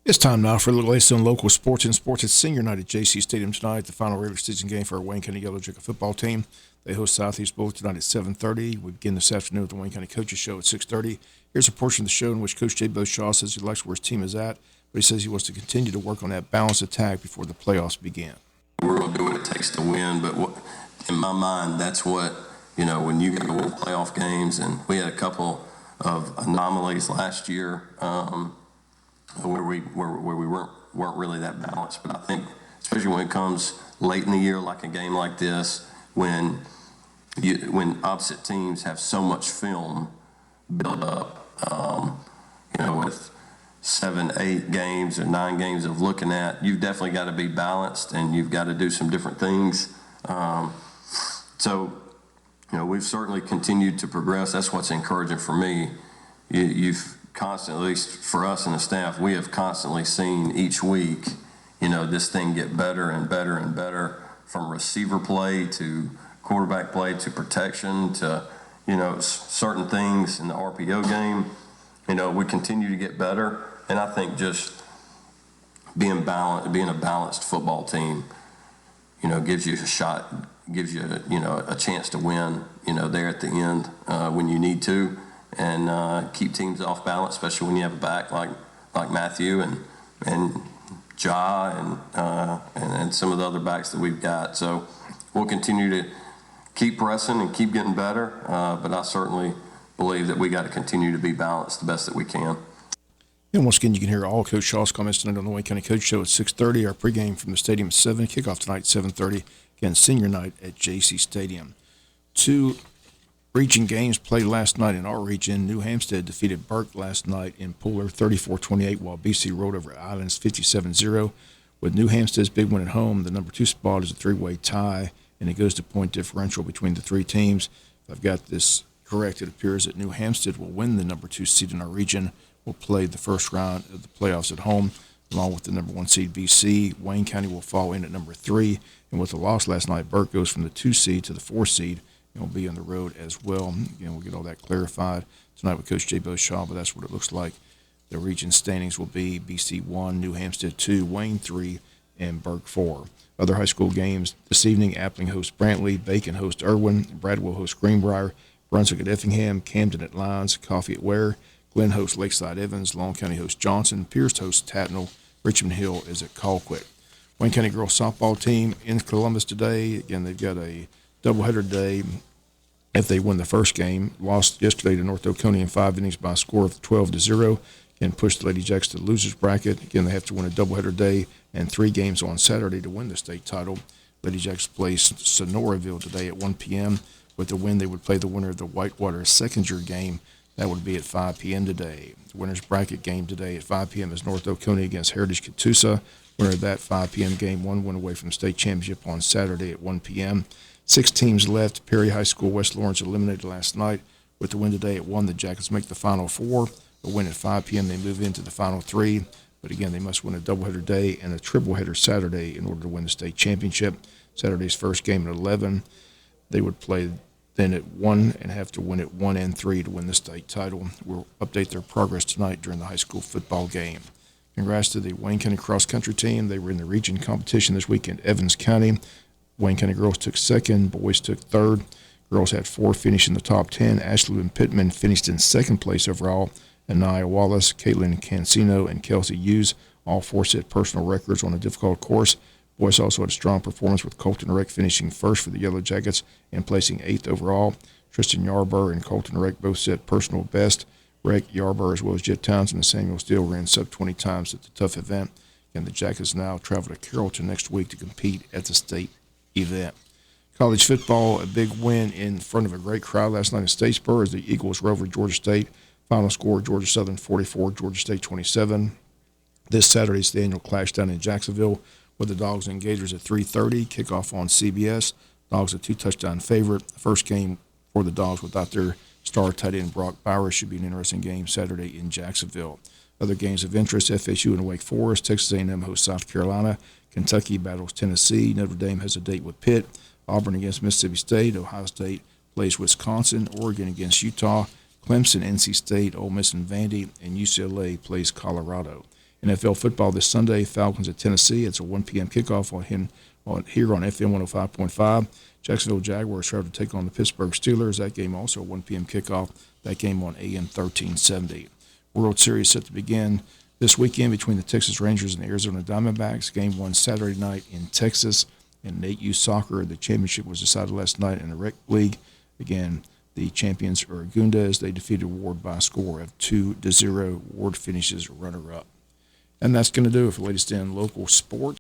It's time now for a little latest on local sports and sports at senior night at JC Stadium tonight. The final regular season game for our Wayne County Yellow Jacket football team. They host Southeast Bowl tonight at 7:30. We begin this afternoon with the Wayne County Coaches Show at 6:30. Here's a portion of the show in which Coach Jay Beauchamp says he likes where his team is at, but he says he wants to continue to work on that balanced attack before the playoffs begin. We're going to do what it takes to win, but in my mind, that's what, when you go to playoff games, and we had a couple of anomalies last year where we weren't really that balanced. But I think, especially when it comes late in the year, like a game like this, when opposite teams have so much film built up, with 7, 8 games or 9 games of looking at, you've definitely got to be balanced and you've got to do some different things. We've certainly continued to progress. That's what's encouraging for me. You've constantly, at least for us and the staff, we have constantly seen each week, this thing get better and better and better, from receiver play to quarterback play to protection to, certain things in the RPO game. We continue to get better, and I think just being a balanced football team, gives you a shot, gives you, a chance to win, there at the end when you need to, and keep teams off balance, especially when you have a back like Matthew and Ja and some of the other backs that we've got. So we'll continue to keep pressing and keep getting better, but I certainly believe that we got to continue to be balanced the best that we can. And once again, you can hear all Coach Shaw's comments tonight on the Wayne County Coach Show at 6:30. Our pregame from the stadium at 7. Kickoff tonight, 7:30. Again, senior night at JC Stadium. 2 region games played last night in our region. New Hampstead defeated Burke last night in Pooler 34-28, while BC rolled over Islands 57-0. With New Hampstead's big win at home, the number 2 spot is a 3-way tie, and it goes to point differential between the 3 teams. If I've got this correct, it appears that New Hampstead will win the number 2 seed in our region, will play the first round of the playoffs at home, along with the number 1 seed BC. Wayne County will fall in at number 3, and with the loss last night, Burke goes from the 2 seed to the 4 seed, and will be on the road as well. We'll get all that clarified tonight with Coach Jay Beauchamp, but that's what it looks like. The region standings will be BC 1, New Hampstead 2, Wayne 3, and Burke 4. Other high school games this evening: Appling hosts Brantley, Bacon hosts Irwin, Bradwell hosts Greenbrier, Brunswick at Effingham, Camden at Lyons, Coffee at Ware, Glenn hosts Lakeside Evans, Long County hosts Johnson, Pierce hosts Tatnall, Richmond Hill is at Colquitt. Wayne County girls softball team in Columbus today. Again, they've got a doubleheader day. If they win the first game, lost yesterday to North Oconee in 5 innings by a score of 12-0, and pushed the Lady Jacks to the losers bracket. Again, they have to win a doubleheader day and 3 games on Saturday to win the state title. Lady Jacks plays Sonoraville today at 1 p.m. With the win, they would play the winner of the Whitewater Seconder game. That would be at 5 p.m. today. The winner's bracket game today at 5 p.m. is North Oconee against Heritage Catoosa. Winner of that 5 p.m. game, 1 win away from the state championship on Saturday at 1 p.m. 6 teams left. Perry High School West Lawrence eliminated last night. With the win today at 1, the Jackets make the Final 4. A win at 5 p.m., they move into the Final 3. But again, they must win a doubleheader day and a tripleheader Saturday in order to win the state championship. Saturday's first game at 11. They would play then at 1 and have to win at 1 and 3 to win the state title. We'll update their progress tonight during the high school football game. Congrats to the Wayne County cross-country team. They were in the region competition this week in Evans County. Wayne County girls took 2nd, boys took 3rd. Girls had 4 finish in the top 10. Ashley and Pittman finished in 2nd place overall. Anaya Wallace, Caitlin Cancino, and Kelsey Hughes all 4 set personal records on a difficult course. Boys also had a strong performance, with Colton Reck finishing 1st for the Yellow Jackets and placing 8th overall. Tristan Yarborough and Colton Reck both set personal best. Reck, Yarborough, as well as Jet Townsend and Samuel Steele ran sub-20 times at the tough event. And the Jackets now travel to Carrollton next week to compete at the state event. College football, a big win in front of a great crowd last night in Statesboro as the Eagles rover Georgia State. Final score, Georgia Southern 44, Georgia State 27. This Saturday's the annual clash down in Jacksonville with the Dogs and Gators at 3:30. Kickoff on CBS. Dogs a 2-touchdown favorite. First game for the Dogs without their star tight end Brock Bowers should be an interesting game Saturday in Jacksonville. Other games of interest: FSU and Wake Forest. Texas A&M hosts South Carolina. Kentucky battles Tennessee. Notre Dame has a date with Pitt. Auburn against Mississippi State. Ohio State plays Wisconsin. Oregon against Utah. Clemson, NC State, Ole Miss, and Vandy, and UCLA plays Colorado. NFL football this Sunday, Falcons at Tennessee. It's a 1 p.m. kickoff here on FM 105.5. Jacksonville Jaguars travel to take on the Pittsburgh Steelers. That game also a 1 p.m. kickoff. That game on AM 1370. World Series set to begin this weekend between the Texas Rangers and the Arizona Diamondbacks. Game 1 Saturday night in Texas. In 8U soccer, the championship was decided last night in the rec league. Again, the champions are Gundas. They defeated Ward by a score of 2-0. Ward finishes runner-up. And that's going to do it for the latest in local sports.